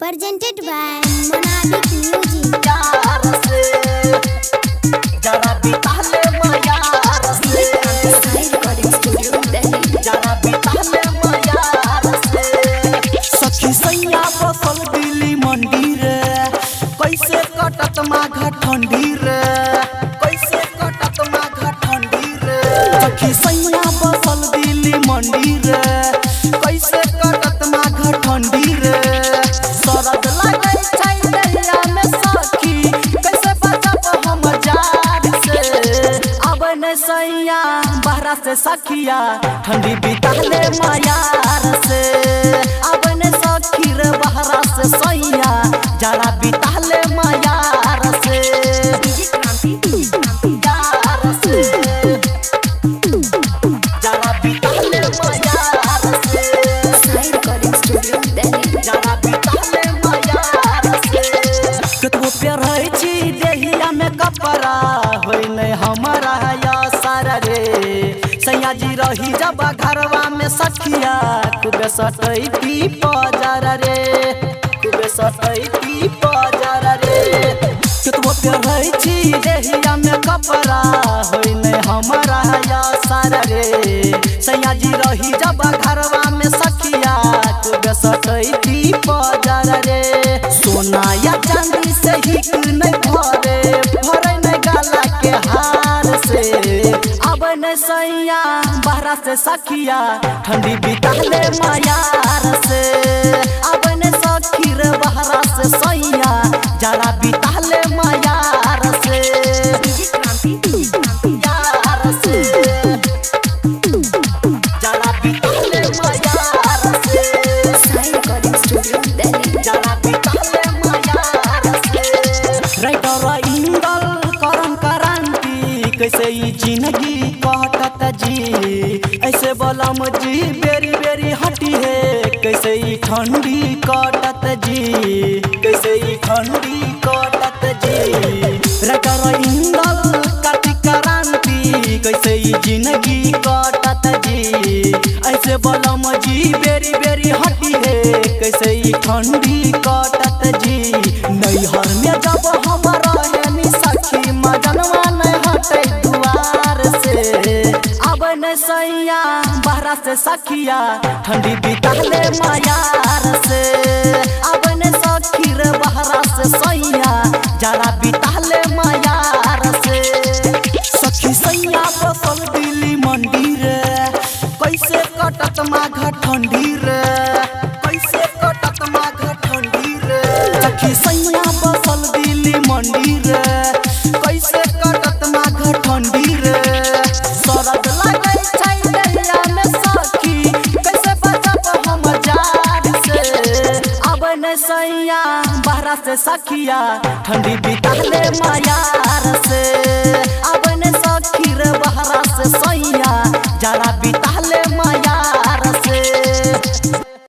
presented by Monadic Music. यार से जरा बिता ले यार से Recording Studio, Delhi. जरा बिता ले यार से सखी सैया बसल दिल्ली मंदिर कैसे कटत माघ ठंडी रे कैसे कटत माघ ठंडी रे सखी सैया बसल दिल्ली मंदिर कैसे कटत माघ ठंडी रे सरद लागे छै दहिया में सखी कैसे बचब हम जार से अब न सैया बहरा से सखिया ठंडी बिता ले यार से अब न सखी रे बहरा से सैया जरा बिता ले यार से यार से जरा बिता ले यार से Recording Studio, Delhi. जरा बिता ले यार से कतबो प्यार है छी देहिया में कपड़ा होई नहीं हमारा या सारा रे सैया जी रही जब घरवा में सखिया खूबे सटैती बाजार रे खूबे सटैती बाजार रे कतबो प्यार है छी देहिया में कपड़ा होई नहीं हमारा या सारा रे सैया जी रही जब घरवा में सखिया खूबे सटैती बाजार रे सोना या चांदी से ही नहीं भरे नहीं गाला के हार से अब न सैया बहरा से सखिया ठंडी बिता ले यार से अब न सखी रे बहरा से सैया जरा बिता ले यार से यार से जरा बिता ले यार से Recording Studio, Delhi. जरा बिता ले यार से राइटर इंदल करम क्रांति कैसे ई जिंदगी कटत जी ऐसे बलम जी बेरी बेरी हटी है कैसे ई ठंडी कटत जी कैसे ई ठंडी कटत जी राइटर इंदल कार्तिक क्रांति कैसे ई जिंदगी कटत जी ऐसे बलम जी बेरी बेरी हटी है कैसे ई ठंडी कटत जी नैहर में जब हम रहे सखी मजनवा नहीं हटे दुआर से अब न सैया बहरा से सखिया ठंडी बिता ले यार से अब न सखी रे बहरा से सैया जरा बिता ले यार से सखी सैया बसल दिल्ली मंदिर कैसे कटत माघ ठंडी रे कैसे कटत माघ ठंडी रे सखी सैया बसल दिल्ली मंदिर कैसे कटत माघ ठंडी रे सरद लागे छै दहिया में सखी कैसे बचब हम जार से अब न सैया बहरा से सखिया ठंडी बिता ले यार से